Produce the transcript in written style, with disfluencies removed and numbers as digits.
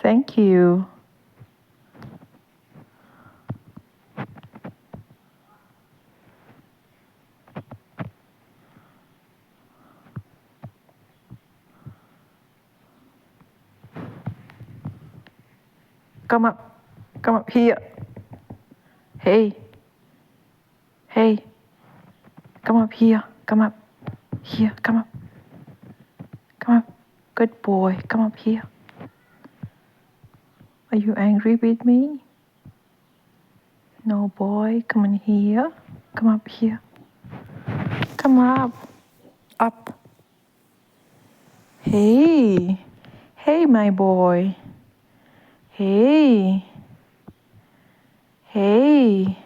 Thank you. Come up. Come up here. Hey. Hey. Come up here. Come up. Here. Come up. Come up. Good boy. Come up here. Are you angry with me? No, boy. Come in here. Come up here. Come up. Up. Hey. Hey, my boy. Hey. Hey.